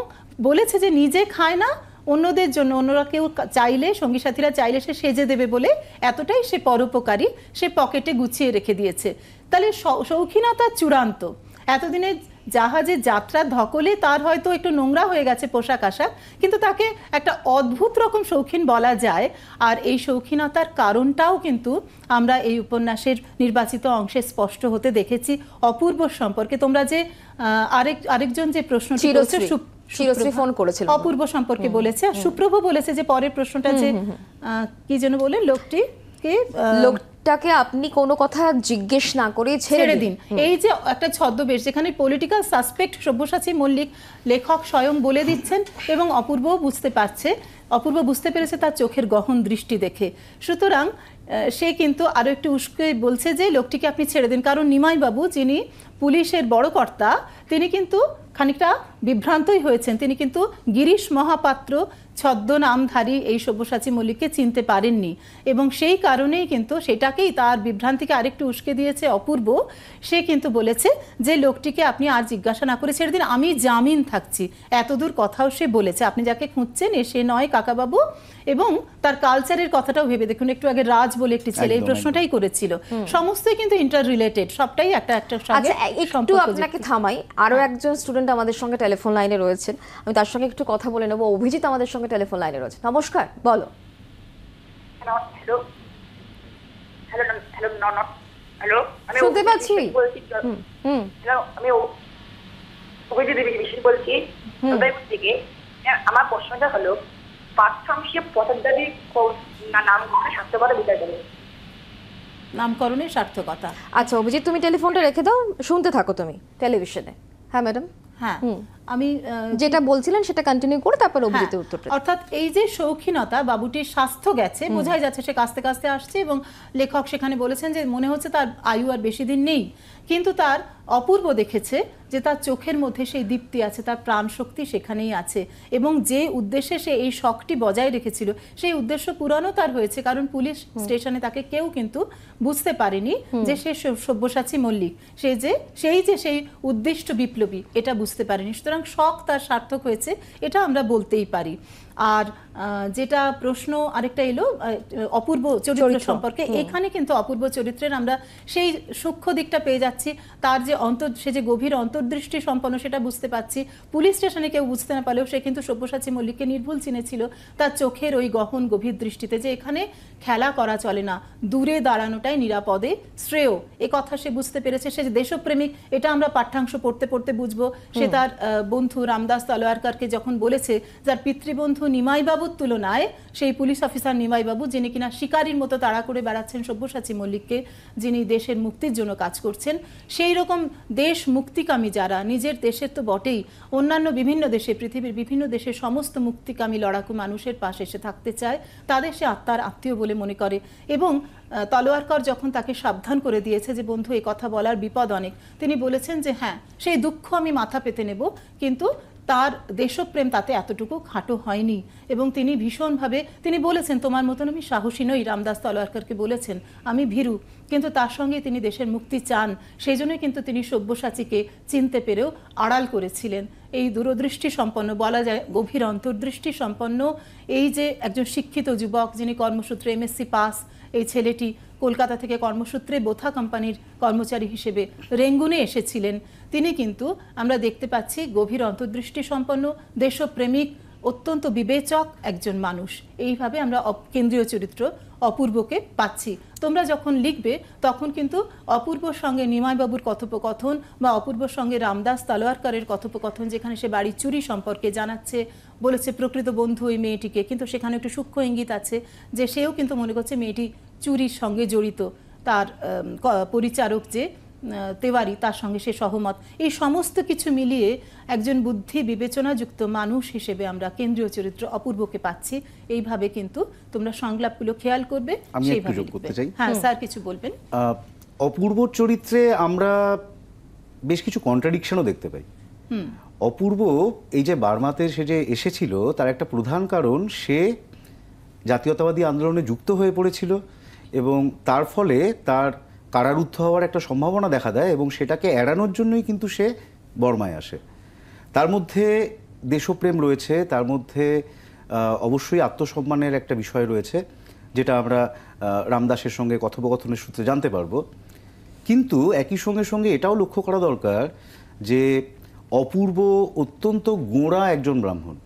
বলেছে যে নিজে খায় না, অন্যদের জন্য, অন্যরা কেউ চাইলে, সঙ্গী সাথীরা চাইলে সে সেজে দেবে বলে এতটাই সে পরোপকারী, সে পকেটে গুছিয়ে রেখে দিয়েছে। তাহলে শৌখিনতা চূড়ান্ত। এতদিনে জাহাজে যাত্রার ধকলে তার হয়তো একটু নোংরা হয়ে গেছে পোশাক আশাক, কিন্তু তাকে একটা অদ্ভুত রকম শৌখিন বলা যায়। আর এই শৌখিনতার কারণটাও কিন্তু আমরা এই উপন্যাসের নির্বাচিত অংশে স্পষ্ট হতে দেখেছি অপূর্ব সম্পর্কে। তোমরা যে আরেকজন যে প্রশ্নটি করেছে, শিরশ্রী ফোন করেছিল, অপূর্ব সম্পর্কে বলেছে, আর সুপ্রভ বলেছে যে পরের প্রশ্নটা যে কি যেন বলেন, লোকটাকে আপনি কোনো কথা জিজ্ঞেস না করে ছেড়ে দিন। এই যে একটা ছদ্মবেশ, যেখানে পলিটিক্যাল সাসপেক্ট সব্যসাচী মল্লিক লেখক স্বয়ং বলে দিচ্ছেন এবং অপূর্ব বুঝতে পারছে, অপূর্ব বুঝতে পেরেছে তার চোখের গহন দৃষ্টি দেখে। সুতরাং সে কিন্তু আরো একটু উস্কে বলছে যে লোকটিকে আপনি ছেড়ে দিন, কারণ নিমাই বাবু যিনি পুলিশের বড় কর্তা, তিনি কিন্তু খানিকটা বিভ্রান্তই হয়েছেন। তিনি কিন্তু গিরিশ মহাপাত্র ছদ্মনামধারী এই সব্যসাচী মল্লিককে চিনতে পারেননি এবং সেই কারণেই কিন্তু সেটাকেই তার বিভ্রান্তিকে আরেকটু উস্কে দিয়েছে অপূর্ব। সে কিন্তু বলেছে যে লোকটিকে আপনি আর জিজ্ঞাসা না করে ছেড়ে দিন, আমি জামিন থাকছি, এতদূর কথাও সে বলেছে। আপনি যাকে খুঁজছেন সে নয় কাকাবাবু। এবং তার কালচারের কথাটাও ভেবে দেখুন, একটু আগে রাজ বলে একটি ছেলে এই প্রশ্নটাই করেছিল, সমস্তই কিন্তু ইন্টার রিলেটেড, সবটাই একটা সঙ্গে। একটু আপনাকে থামাই, আরো একজন স্টুডেন্ট আমাদের সঙ্গে টেলিফোন লাইনে রয়েছেন, আমি তার সঙ্গে একটু কথা বলে নেব। অভিজিৎ আমাদের সঙ্গে টেলিফোন লাইনে রয়েছে, নমস্কার, বলো। শুনতে পাচ্ছি। আমি অভিজিৎ বলছি থেকে। আমার প্রশ্নটা হলো, পাঠ্যাংশে পথদাবী নামকরণের সার্থকতা বিচার করে। নামকরণের সার্থকতা। আচ্ছা অভিজিৎ, তুমি টেলিফোনটা রেখে দাও, শুনতে থাকো তুমি টেলিভিশনে। হ্যাঁ ম্যাডাম। হ্যাঁ, আমি যেটা বলছিলেন সেটা কন্টিনিউ করে তারপর অভিজিতের উত্তরটা। অর্থাৎ এই যে শৌখিনতা, বাবুটির স্বাস্থ্য গেছে, বোঝাই যাচ্ছে সে কাস্তে কাস্তে আসছে এবং লেখক সেখানে বলেছেন যে মনে হচ্ছে তার আয়ু আর বেশি দিন নেই, কিন্তু তার অপূর্ব দেখেছে যে তার চোখের মধ্যে সেই দীপ্তি আছে, তার প্রাণ শক্তি সেখানেই আছে এবং যে উদ্দেশ্যে সে এই শখটি বজায় রেখেছিল সেই উদ্দেশ্য পূরণও তার হয়েছে, কারণ পুলিশ স্টেশনে তাকে কেউ কিন্তু বুঝতে পারেনি যে সে সব্যসাচী মল্লিক, সেই উদ্দিষ্ট বিপ্লবী, এটা বুঝতে পারেনি। সুতরাং শখ তার সার্থক হয়েছে, এটা আমরা বলতেই পারি। আর যেটা প্রশ্ন আরেকটা এলো অপূর্ব চরিত্র সম্পর্কে, এখানে কিন্তু অপূর্ব চরিত্রের আমরা সেই সূক্ষ্ম দিকটা পেয়ে যাচ্ছি, তার যে সে যে গভীর অন্তর্দৃষ্টি সম্পন্ন সেটা বুঝতে পাচ্ছি। পুলিশ স্টেশনে কেউ বুঝতে না পারলেও সে কিন্তু সব্যসাচী মল্লিককে নির্ভুল চিনেছিল তার চোখের ওই গহন গভীর দৃষ্টিতে, যে এখানে খেলা করা চলে না, দূরে দাঁড়ানোটাই নিরাপদে শ্রেয়, এ কথা সে বুঝতে পেরেছে। সে যে দেশপ্রেমিক এটা আমরা পাঠ্যাংশ পড়তে পড়তে বুঝবো। সে তার বন্ধু রামদাস তলোয়ারকারকে যখন বলেছে, যার পিতৃবন্ধু নিমাই বাবুর তুলনায় সেই পুলিশ অফিসার নিমাই বাবু, যিনি কিনা শিকারীর মতো তাড়া করে বেড়াচ্ছেন সব্যসাচী মল্লিককে, যিনি দেশের মুক্তির জন্য কাজ করছেন, সেই রকম দেশ মুক্তিকামী যারা, নিজের দেশের তো বটেই, অন্যান্য বিভিন্ন দেশে, পৃথিবীর বিভিন্ন দেশে সমস্ত মুক্তিকামী লড়াকু মানুষের পাশে এসে থাকতে চায়, তাদের সে আত্মার আত্মীয় বলে মনে করে। এবং তলোয়ারকর যখন তাকে সাবধান করে দিয়েছে যে বন্ধু এই কথা বলার বিপদ অনেক, তিনি বলেছেন যে হ্যাঁ, সেই দুঃখ আমি মাথা পেতে নেব, কিন্তু তার দেশপ্রেম তাতে এতটুকু খাটো হয়নি এবং তিনি ভীষণভাবে তিনি বলেছেন, তোমার মতন আমি সাহসী নই, রামদাস তলোয়ারকরকে বলেছেন, আমি ভীরু, কিন্তু তার সঙ্গে তিনি দেশের মুক্তি চান। সেই জন্যই কিন্তু তিনি সব্যসাচীকে চিনতে পেরেও আড়াল করেছিলেন। এই দূরদৃষ্টি সম্পন্ন, বলা যায় গভীর অন্তর্দৃষ্টি সম্পন্ন এই যে একজন শিক্ষিত যুবক, যিনি কর্মসূত্রে MSc পাস, এই ছেলেটি কলকাতা থেকে কর্মসূত্রে বোথা কোম্পানির কর্মচারী হিসেবে রেঙ্গুনে এসেছিলেন, তিনি কিন্তু আমরা দেখতে পাচ্ছি গভীর অন্তর্দৃষ্টি সম্পন্ন, দেশপ্রেমিক, অত্যন্ত বিবেচক একজন মানুষ। এইভাবে আমরা কেন্দ্রীয় চরিত্র অপূর্বকে পাচ্ছি। তোমরা যখন লিখবে তখন কিন্তু অপূর্বর সঙ্গে নিমাইবাবুর কথোপকথন বা অপূর্বর সঙ্গে রামদাস তলোয়ারকরের কথোপকথন, যেখানে সে বাড়ির চুরি সম্পর্কে জানাচ্ছে, বলেছে প্রকৃত বন্ধু ওই মেয়েটিকে, কিন্তু সেখানে একটু সূক্ষ্ম ইঙ্গিত আছে যে সেও কিন্তু মনে করছে মেয়েটি চুরির সঙ্গে জড়িত, তার পরিচারক যে তেওয়ারি তার সঙ্গে সে সহমত। এই সমস্ত কিছু মিলিয়ে একজন বুদ্ধি বিবেচনাযুক্ত মানুষ হিসেবে আমরা কেন্দ্রীয় চরিত্র অপূর্বকে পাচ্ছি। এইভাবে কিন্তু তোমরা সংলাপগুলো খেয়াল করবে। আমি একটু যোগ করতে চাই। হ্যাঁ স্যার, কিছু বলবেন? অপূর্ব চরিত্রে আমরা বেশ কিছু কন্ট্রাডিকশনও দেখতে পাই। অপূর্ব এই যে বার্মাতে সে যে এসেছিল, তার একটা প্রধান কারণ সে জাতীয়তাবাদী আন্দোলনে যুক্ত হয়ে পড়েছিল এবং তার ফলে তার কারারুদ্ধ হওয়ার একটা সম্ভাবনা দেখা দেয় এবং সেটাকে এড়ানোর জন্যই কিন্তু সে বর্মায় আসে। তার মধ্যে দেশপ্রেম রয়েছে, তার মধ্যে অবশ্যই আত্মসম্মানের একটা বিষয় রয়েছে, যেটা আমরা রামদাসের সঙ্গে কথোপকথনের সূত্রে জানতে পারবো। কিন্তু একই সঙ্গে সঙ্গে এটাও লক্ষ্য করা দরকার যে অপূর্ব অত্যন্ত গোঁড়া একজন ব্রাহ্মণ।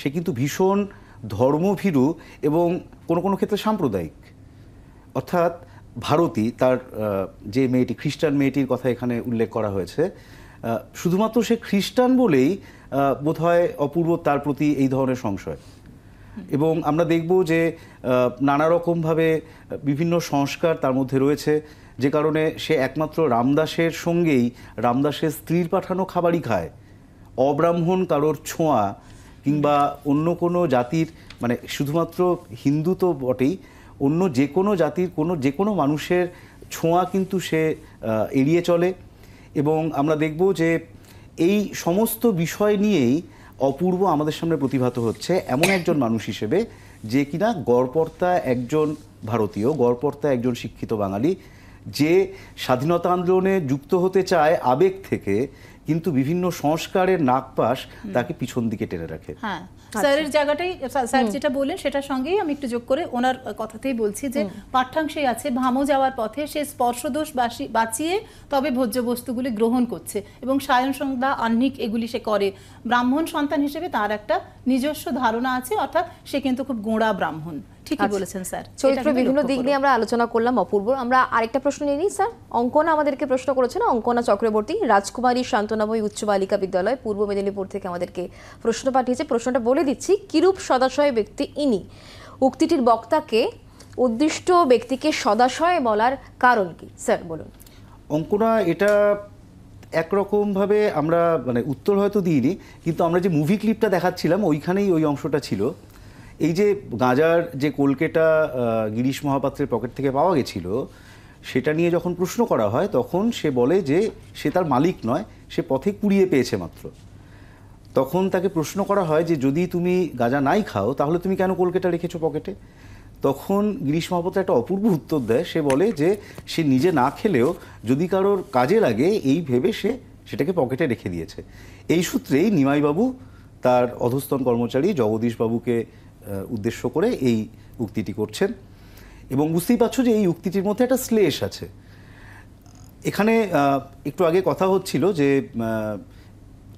সে কিন্তু ভীষণ ধর্মভীরু এবং কোনো কোনো ক্ষেত্রে সাম্প্রদায়িক। অর্থাৎ ভারতী, তার যে মেয়েটি, খ্রিস্টান মেয়েটির কথা এখানে উল্লেখ করা হয়েছে, শুধুমাত্র সে খ্রিস্টান বলেই বোধহয় অপূর্ব তার প্রতি এই ধরনের সংশয়। এবং আমরা দেখব যে নানা রকমভাবে বিভিন্ন সংস্কার তার মধ্যে রয়েছে, যে কারণে সে একমাত্র রামদাসের সঙ্গেই রামদাসের স্ত্রীর পাঠানো খাবারই খায়। অব্রাহ্মণ কারোর ছোঁয়া কিংবা অন্য কোনো জাতির, মানে শুধুমাত্র হিন্দু তো বটেই, অন্য যে কোনো জাতির যে কোনো মানুষের ছোঁয়া কিন্তু সে এড়িয়ে চলে। এবং আমরা দেখব যে এই সমস্ত বিষয় নিয়েই অপূর্ব আমাদের সামনে প্রতিভাত হচ্ছে এমন একজন মানুষ হিসেবে, যে কিনা গড়পড়তা একজন ভারতীয়, গড়পড়তা একজন শিক্ষিত বাঙালি, যে স্বাধীনতা আন্দোলনে যুক্ত হতে চায় আবেগ থেকে, কিন্তু বিভিন্ন সংস্কারের নাগপাশ তাকে পিছন দিকে টেনে রাখে। হ্যাঁ, স্যারের জায়গাটাই, স্যার যেটা বললেন সেটার সঙ্গেই আমি একটু যোগ করে ওনার কথাতেই বলছি যে পাঠ্যাংশেই আছে, ভামো যাওয়ার পথে সে স্পর্শদোষ বাঁচিয়ে তবে ভোজ্য বস্তুগুলি গ্রহণ করছে এবং সায়ন সন্ধ্যা আহ্নিক এগুলি সে করে। ব্রাহ্মণ সন্তান হিসেবে তার একটা নিজস্ব ধারণা আছে, অর্থাৎ সে কিন্তু খুব গোঁড়া ব্রাহ্মণ। ঠিকই বলেছেন স্যার। চরিত্র বিভিন্ন দিক নিয়ে আমরা আলোচনা করলাম অপূর্ব। আমরা আরেকটা প্রশ্ন নিয়ে নিই স্যার। অঙ্কনা আমাদেরকে প্রশ্ন করেছেন, অঙ্কনা চক্রবর্তী, রাজকুমারী শান্তনাময়ী উচ্চ বালিকা বিদ্যালয়, পূর্ব মেদিনীপুর থেকে আমাদেরকে প্রশ্ন পাঠিয়েছে। প্রশ্নটা বলে দিচ্ছি, কিরূপ সদাশয় ব্যক্তি ইনি? উক্তিটির বক্তাকে উদ্দিষ্ট ব্যক্তিকে সদাশয় বলার কারণ কি? স্যার বলুন। অঙ্কনা, এটা একরকমভাবে আমরা মানে উত্তর হয়তো দিইনি, কিন্তু আমরা যে মুভি ক্লিপটা দেখাচ্ছিলাম ওইখানেই ওই অংশটা ছিল। এই যে গাঁজার যে কলকেটা গিরিশ মহাপাত্রের পকেট থেকে পাওয়া গেছিল, সেটা নিয়ে যখন প্রশ্ন করা হয় তখন সে বলে যে সে তার মালিক নয়, সে পথে কুড়িয়ে পেয়েছে মাত্র। তখন তাকে প্রশ্ন করা হয় যে যদি তুমি গাঁজা নাই খাও তাহলে তুমি কেন কলকেটা রেখেছো পকেটে? তখন গিরিশ মহাপাত্র একটা অপূর্ব উত্তর দেয়। সে বলে যে সে নিজে না খেলেও যদি কারোর কাজে লাগে এই ভেবে সে সেটাকে পকেটে রেখে দিয়েছে। এই সূত্রেই নিমাইবাবু তার অধস্তন কর্মচারী জগদীশবাবুকে উদ্দেশ্য করে এই উক্তিটি করছেন। এবং বুঝতেই পারছো যে এই উক্তিটির মধ্যে একটা শ্লেষ আছে। এখানে একটু আগে কথা হচ্ছিল যে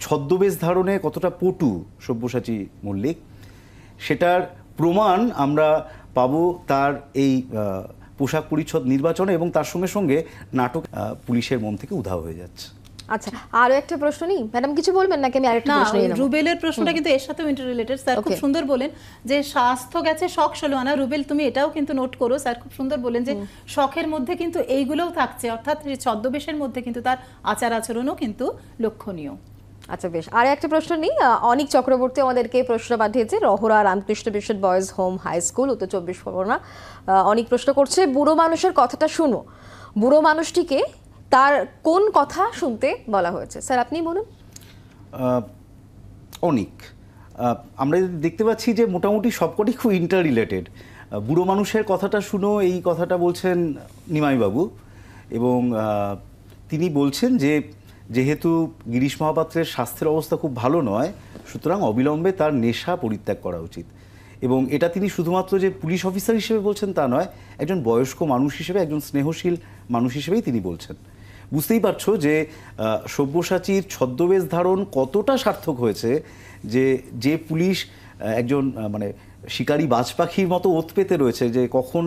ছদ্মবেশ ধারণে কতটা পটু সব্যসাচী মল্লিক, সেটার প্রমাণ আমরা পাবো তার এই পোশাক পরিচ্ছদ নির্বাচনে, এবং তার সঙ্গে সঙ্গে নাটক পুলিশের মন থেকে উধাও হয়ে যাচ্ছে। আচ্ছা, আরো একটা প্রশ্ন নিই। ম্যাডাম কিছু বলবেন নাকি আমি আরেকটা প্রশ্ন নিই? রুবেলের প্রশ্নটা কিন্তু এর সাথে ইন্টার রিলেটেড। স্যার খুব সুন্দর বলেন যে স্বাস্থ্য গেছে শখ ষোলো আনা। রুবেল তুমি এটাও কিন্তু নোট করো। স্যার খুব সুন্দর বলেন যে শখের মধ্যে কিন্তু এইগুলোও থাকছে, অর্থাৎ ছদ্মবেশের মধ্যে কিন্তু তার আচার আচরণও কিন্তু লক্ষণীয়। আচ্ছা বেশ, আর একটা প্রশ্ন নিই। অনিক চক্রবর্তী আমাদেরকে প্রশ্ন পাঠিয়েছে, Rahara Ramakrishna Mission Boys Home High School, উত্তর 24 পরগনা। অনেক প্রশ্ন করছে, বুড়ো মানুষের কথাটা শুনো, বুড়ো মানুষটিকে তার কোন কথা শুনতে বলা হয়েছে? স্যার আপনি বলুন। অনেক আমরা দেখতে পাচ্ছি যে মোটামুটি সবকটি খুব ইন্টার রিলেটেড। বুড়ো মানুষের কথাটা শুনো, এই কথাটা বলছেন নিমাইবাবু, এবং তিনি বলছেন যে যেহেতু গিরিশ মহাপাত্রের স্বাস্থ্যের অবস্থা খুব ভালো নয়, সুতরাং অবিলম্বে তার নেশা পরিত্যাগ করা উচিত। এবং এটা তিনি শুধুমাত্র যে পুলিশ অফিসার হিসেবে বলছেন তা নয়, একজন বয়স্ক মানুষ হিসেবে, একজন স্নেহশীল মানুষ হিসেবেই তিনি বলছেন। বুঝতেই পারছো যে সব্যসাচীর ছদ্মবেশ ধারণ কতটা সার্থক হয়েছে, যে পুলিশ একজন মানে শিকারী বাজ পাখির মতো ওত পেতে রয়েছে যে কখন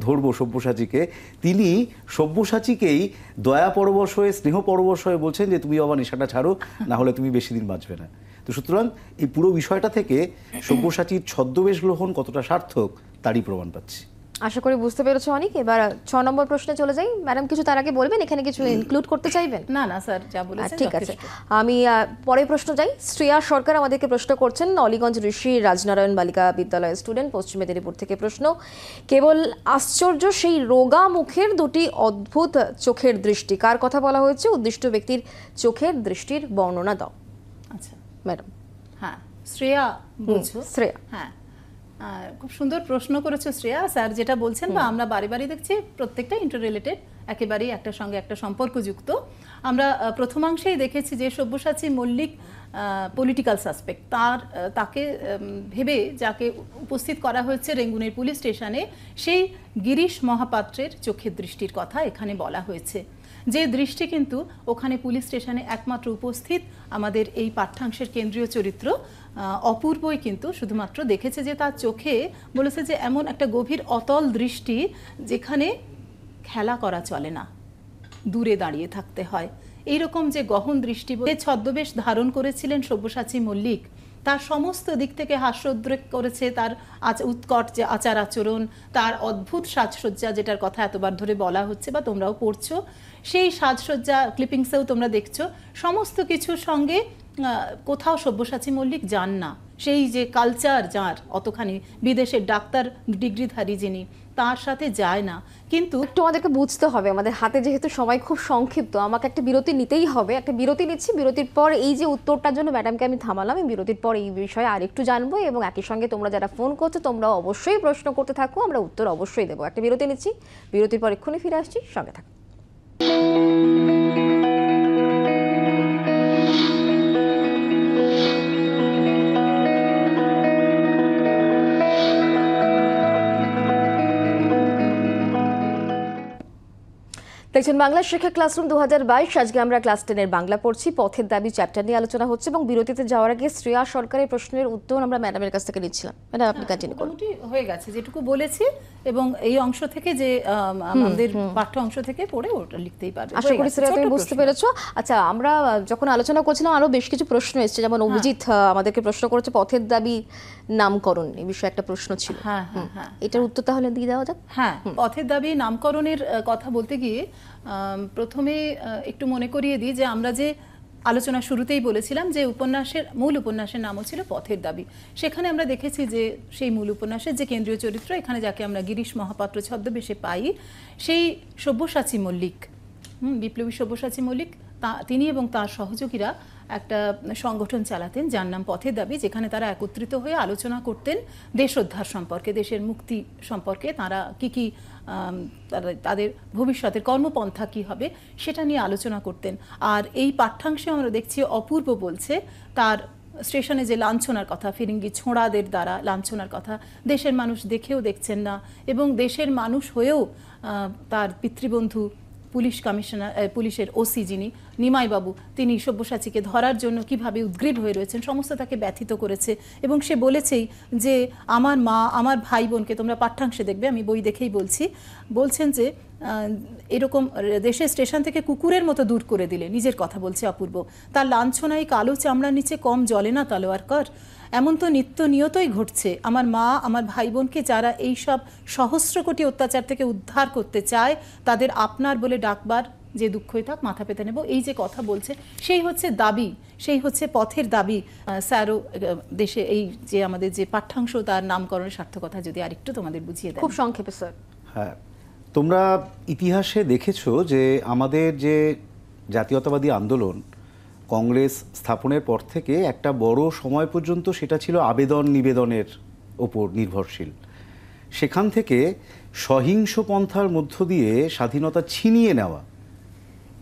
ধরবো সব্যসাচীকে, তিনি সব্যসাচীকেই দয়া পরবশ হয়ে, স্নেহ পরবশ হয়ে বলছেন যে তুমি বাবা নেশাটা ছাড়ো, না হলে তুমি বেশি দিন বাঁচবে না। তো সুতরাং এই পুরো বিষয়টা থেকে সব্যসাচীর ছদ্মবেশ গ্রহণ কতটা সার্থক তারই প্রমাণ পাচ্ছি। আশা করি বুঝতে পেরেছো অনেক। এবার 6 নম্বর প্রশ্নে চলে যাই। ম্যাডাম কিছু তার আগে বলবেন, এখানে কিছু ইনক্লুড করতে চাইবেন? না না স্যার, যা বলেছেন ঠিক আছে, যথেষ্ট। আমি পরের প্রশ্ন যাই। শ্রেয়া সরকার আমাদেরকে প্রশ্ন করছেন, অলিগঞ্জ ঋষি রাজনারায়ণ বালিকা বিদ্যালয়ের স্টুডেন্ট, পশ্চিম মেদিনীপুর থেকে প্রশ্ন। কেবল আশ্চর্য সেই রোগা মুখের দুটি অদ্ভুত চোখের দৃষ্টি, কার কথা বলা হয়েছে? উদ্দিষ্ট ব্যক্তির চোখের দৃষ্টির বর্ণনা দাও। আচ্ছা ম্যাডাম। হ্যাঁ, শ্রেয়া বলছো? শ্রেয়া। হ্যাঁ, খুব সুন্দর প্রশ্ন করেছো শ্রেয়া। স্যার যেটা বলছেন বা আমরা বারে বারে দেখছি প্রত্যেকটা ইন্টার রিলেটেড, একেবারেই একটার সঙ্গে একটা সম্পর্কযুক্ত। আমরা প্রথমাংশেই দেখেছি যে সব্যসাচী মল্লিক পলিটিক্যাল সাসপেক্ট, তাকে ভেবে যাকে উপস্থিত করা হয়েছে রেঙ্গুনের পুলিশ স্টেশনে, সেই গিরিশ মহাপাত্রের চোখের দৃষ্টির কথা এখানে বলা হয়েছে। যে দৃষ্টি কিন্তু ওখানে পুলিশ স্টেশনে একমাত্র উপস্থিত আমাদের এই পাঠ্যাংশের কেন্দ্রীয় চরিত্র অপূর্বই কিন্তু শুধুমাত্র দেখেছে যে তার চোখে বলেছে যে এমন একটা গভীর অতল দৃষ্টি যেখানে খেলা করা চলে না, দূরে দাঁড়িয়ে থাকতে হয়। এইরকম যে গহন দৃষ্টি, যে ছদ্মবেশ ধারণ করেছিলেন সব্যসাচী মল্লিক, তার সমস্ত দিক থেকে হাস্যোদ্রেক করেছে তার উৎকট যে আচার আচরণ, তার অদ্ভুত সাজসজ্জা, যেটার কথা এতবার ধরে বলা হচ্ছে বা তোমরাও পড়ছো, সেই সাজসজ্জা ক্লিপিংসেও তোমরা দেখছো। সমস্ত কিছুর সঙ্গে কোথাও সব্যসাচী মল্লিক যান না। সেই যে কালচার যার অতখানি, বিদেশের ডাক্তার ডিগ্রিধারী যিনি, তার সাথে যায় না। কিন্তু একটু আমাদেরকে বুঝতে হবে, আমাদের হাতে যেহেতু সময় খুব সংক্ষিপ্ত, আমাকে একটা বিরতি নিতেই হবে। একটা বিরতি নিচ্ছি, বিরতির পর এই যে উত্তরটার জন্য ম্যাডামকে আমি থামালাম, এই বিরতির পর এই বিষয়ে আরেকটু জানবো, এবং একই সঙ্গে তোমরা যারা ফোন করছো তোমরা অবশ্যই প্রশ্ন করতে থাকো, আমরা উত্তর অবশ্যই দেবো। একটা বিরতি নিচ্ছি, বিরতির পর এক্ষুনি ফিরে আসছি, সঙ্গে থাকো। দেখছেন বাংলা শিক্ষা ক্লাসরুম 2022। আজকে আমরা ক্লাস 10-এর বাংলা পড়ছি। পথের দাবি চ্যাপ্টার নিয়ে আলোচনা হচ্ছে, এবং বিরতিতে যাওয়ার আগে শ্রেয়া সরকারের প্রশ্নের উত্তর আমরা ম্যাডামের কাছ থেকে নিচ্ছিলাম। ম্যাডাম আপনি কন্টিনিউ করুন। মোটামুটি হয়ে গেছে যেটুকু বলেছি, এবং এই অংশ থেকে যে আমাদের পাঠ্য অংশ থেকে পড়ে ওটা লিখতেই পারবে। আশা করি শ্রেয়া তুমি বুঝতে পেরেছো। আচ্ছা, আমরা যখন আলোচনা করছিলাম আরো বেশ কিছু প্রশ্ন এসেছে, যেমন অভিজিৎ আমাদেরকে প্রশ্ন করেছে পথের দাবি নামকরণ, এই বিষয়ে একটা প্রশ্ন ছিল। হ্যাঁ হ্যাঁ হ্যাঁ, এটার উত্তর তাহলে দিয়ে দেওয়া যাক। হ্যাঁ, পথের দাবি নামকরণের কথা বলতে গিয়ে প্রথমে একটু মনে করিয়ে দিই যে আমরা যে আলোচনা শুরুতেই বলেছিলাম যে মূল উপন্যাসের নামও ছিল পথের দাবি। সেখানে আমরা দেখেছি যে সেই মূল উপন্যাসের যে কেন্দ্রীয় চরিত্র, এখানে যাকে আমরা গিরিশ মহাপাত্র ছদ্মবেশে পাই, সেই সব্যসাচী মল্লিক, বিপ্লবী সব্যসাচী মল্লিক, তিনি এবং তার সহযোগীরা একটা সংগঠন চালাতেন যার নাম পথের দাবি, যেখানে তারা একত্রিত হয়ে আলোচনা করতেন দেশোদ্ধার সম্পর্কে, দেশের মুক্তি সম্পর্কে, তারা কি তাদের ভবিষ্যতের কর্মপন্থা কি হবে সেটা নিয়ে আলোচনা করতেন। আর এই পাঠ্যাংশে আমরা দেখছি অপূর্ব বলছে তার স্টেশনে যে লাঞ্ছনার কথা, ফিরিঙ্গি ছোঁড়াদের দ্বারা লাঞ্ছনার কথা, দেশের মানুষ দেখেও দেখছেন না, এবং দেশের মানুষ হয়েও তার পিতৃবন্ধু পুলিশ কমিশনার, পুলিশের ওসি যিনি নিমাইবাবু, তিনি সব্যসাচীকে ধরার জন্য কিভাবে উদ্গ্রীব হয়ে রয়েছেন, সমস্ত তাকে ব্যথিত করেছে। এবং সে বলেছেই যে আমার মা, আমার ভাই বোনকে, তোমরা পাঠ্যাংশে দেখবে, আমি বই দেখেই বলছেন যে এরকম দেশের স্টেশন থেকে কুকুরের মতো দূর করে দিলে, নিজের কথা বলছে অপূর্ব, তার লাঞ্ছনায় কালো চামড়ার নিচে কম জ্বলে না তলোয়ার কর। এমন তো নিত্য নিয়তই ঘটছে। আমার মা, আমার ভাই বোনকে যারা এই সব সহস্র কোটি অত্যাচার থেকে উদ্ধার করতে চায়, তাদের আপনার বলে ডাকবার যে দুঃখই থাক মাথা পেতে নেব, এই যে কথা বলছে, সেই হচ্ছে দাবি, সেই হচ্ছে পথের দাবি। স্যারও দেশে এই যে আমাদের যে পাঠ্যাংশ, তার নামকরণের সার্থকতা যদি আরেকটু তোমাদের বুঝিয়ে দেয়। খুব সংক্ষেপে স্যার। হ্যাঁ, তোমরা ইতিহাসে দেখেছো যে আমাদের যে জাতীয়তাবাদী আন্দোলন কংগ্রেস স্থাপনের পর থেকে একটা বড় সময় পর্যন্ত সেটা ছিল আবেদন নিবেদনের ওপর নির্ভরশীল। সেখান থেকে সহিংস পন্থার মধ্য দিয়ে স্বাধীনতা ছিনিয়ে নেওয়া,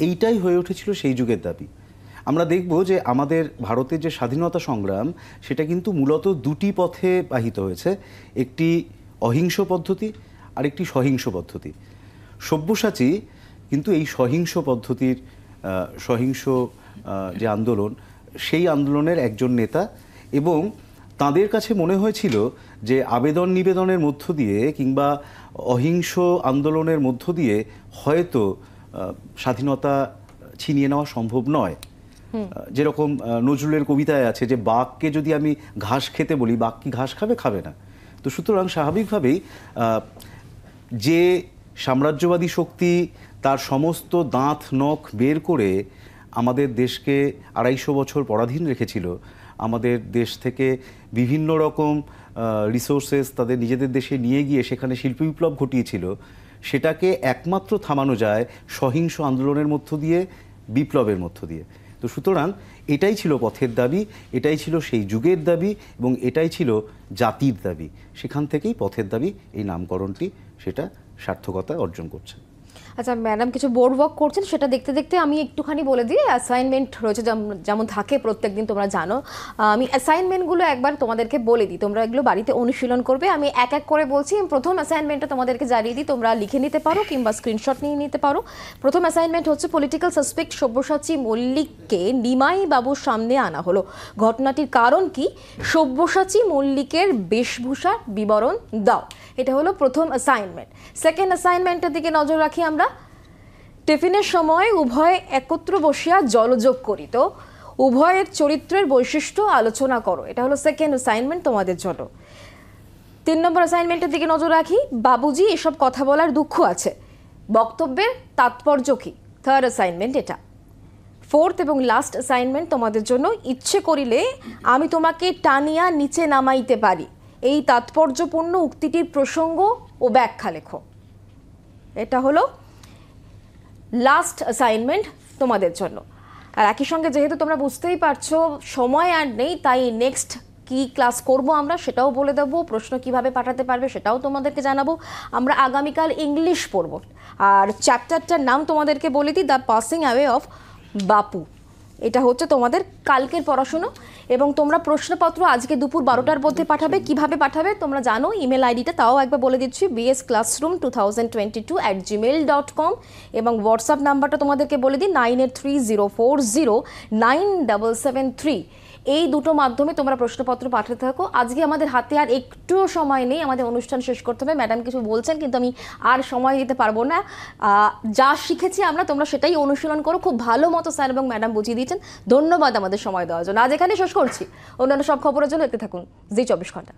এইটাই হয়ে উঠেছিল সেই যুগের দাবি। আমরা দেখব যে আমাদের ভারতের যে স্বাধীনতা সংগ্রাম সেটা কিন্তু মূলত দুটি পথে বাহিত হয়েছে, একটি অহিংস পদ্ধতি আর একটি সহিংস পদ্ধতি। সব্যসাচী কিন্তু এই সহিংস পদ্ধতির সহিংস যে আন্দোলন, সেই আন্দোলনের একজন নেতা, এবং তাদের কাছে মনে হয়েছিল যে আবেদন নিবেদনের মধ্য দিয়ে কিংবা অহিংস আন্দোলনের মধ্য দিয়ে হয়তো স্বাধীনতা ছিনিয়ে নেওয়া সম্ভব নয়। যেরকম নজরুলের কবিতায় আছে যে বাঘকে যদি আমি ঘাস খেতে বলি, বাঘ কি ঘাস খাবে? খাবে না। তো সুতরাং স্বাভাবিকভাবেই যে সাম্রাজ্যবাদী শক্তি তার সমস্ত দাঁত নখ বের করে আমাদের দেশকে 250 বছর পরাধীন রেখেছিল, আমাদের দেশ থেকে বিভিন্ন রকম রিসোর্সেস তাদের নিজেদের দেশে নিয়ে গিয়ে সেখানে শিল্প বিপ্লব ঘটিয়েছিল, সেটাকে একমাত্র থামানো যায় সহিংস আন্দোলনের মধ্য দিয়ে, বিপ্লবের মধ্য দিয়ে। তো সুতরাং এটাই ছিল পথের দাবি, এটাই ছিল সেই যুগের দাবি, এবং এটাই ছিল জাতির দাবি। সেখান থেকেই পথের দাবি এই নামকরণটি সেটা সার্থকতা অর্জন করছে। আচ্ছা ম্যাডাম কিছু বোর্ড ওয়ার্ক করছেন, সেটা দেখতে দেখতে আমি একটুখানি বলে দিই। অ্যাসাইনমেন্ট রয়েছে যেমন থাকে প্রত্যেকদিন, তোমরা জানো। আমি অ্যাসাইনমেন্টগুলো একবার তোমাদেরকে বলে দিই, তোমরা এগুলো বাড়িতে অনুশীলন করবে। আমি এক এক করে বলছি। প্রথম অ্যাসাইনমেন্টটা তোমাদেরকে জানিয়ে দিই, তোমরা লিখে নিতে পারো কিংবা স্ক্রিনশট নিয়ে নিতে পারো। প্রথম অ্যাসাইনমেন্ট হচ্ছে পলিটিক্যাল সাসপেক্ট সব্যসাচী মল্লিককে নিমাই বাবুর সামনে আনা হলো, ঘটনাটির কারণ কি? সব্যসাচী মল্লিকের বেশভূষার বিবরণ দাও। এটা হলো প্রথম অ্যাসাইনমেন্ট। সেকেন্ড অ্যাসাইনমেন্টের দিকে নজর রাখি আমরা। টিফিনের সময় উভয় একত্র বসিয়া জলযোগ করিত, উভয়ের চরিত্রের বৈশিষ্ট্য আলোচনা করো। এটা হলো সেকেন্ড অ্যাসাইনমেন্ট তোমাদের জন্য। 3 নম্বর অ্যাসাইনমেন্টের দিকে নজর রাখি। বাবুজি এসব কথা বলার দুঃখ আছে, বক্তব্যের তাৎপর্য কি? থার্ড অ্যাসাইনমেন্ট এটা। ফোর্থ এবং লাস্ট অ্যাসাইনমেন্ট তোমাদের জন্য। ইচ্ছে করিলে আমি তোমাকে টানিয়া নিচে নামাইতে পারি, এই তাৎপর্যপূর্ণ উক্তিটির প্রসঙ্গ ও ব্যাখ্যা লেখো। এটা হলো লাস্ট অ্যাসাইনমেন্ট তোমাদের জন্য। আর একই সঙ্গে যেহেতু তোমরা বুঝতেই পারছো সময় আর নেই, তাই নেক্সট কি ক্লাস করব আমরা সেটাও বলে দেবো, প্রশ্ন কিভাবে পাঠাতে পারবে সেটাও তোমাদেরকে জানাবো। আমরা আগামীকাল ইংলিশ পড়ব, আর চ্যাপ্টারটার নাম তোমাদেরকে বলে দিই, দ্য পাসিং অ্যাওয়ে অফ বাপু। এটা হচ্ছে তোমাদের কালকের পড়াশুনো। এবং তোমরা প্রশ্নপত্র আজকে দুপুর 12টার মধ্যে পাঠাবে। কিভাবে পাঠাবে তোমরা জানো, ইমেল আইডিটা তাও একবার বলে দিচ্ছি, bsclassroom2022@gmail.com, এবং হোয়াটসঅ্যাপ নাম্বারটা তোমাদেরকে বলে দিই 9830409773। এই দুটো মাধ্যমে তোমরা প্রশ্নপত্র পাঠাতে থাকো। আজকে আমাদের হাতে আর একটুও সময় নেই, আমাদের অনুষ্ঠান শেষ করতে হবে। ম্যাডাম কিছু বলছেন কিন্তু আমি আর সময় দিতে পারবো না। যা শিখেছি আমরা তোমরা সেটাই অনুশীলন করো। খুব ভালো মতো স্যার এবং ম্যাডাম বুঝিয়ে দিয়েছেন। ধন্যবাদ আমাদের সময় দেওয়ার জন্য। আজ এখানে শেষ করছি। অন্যান্য সব খবরের জন্য দেখতে থাকুন জি 24 ঘন্টা।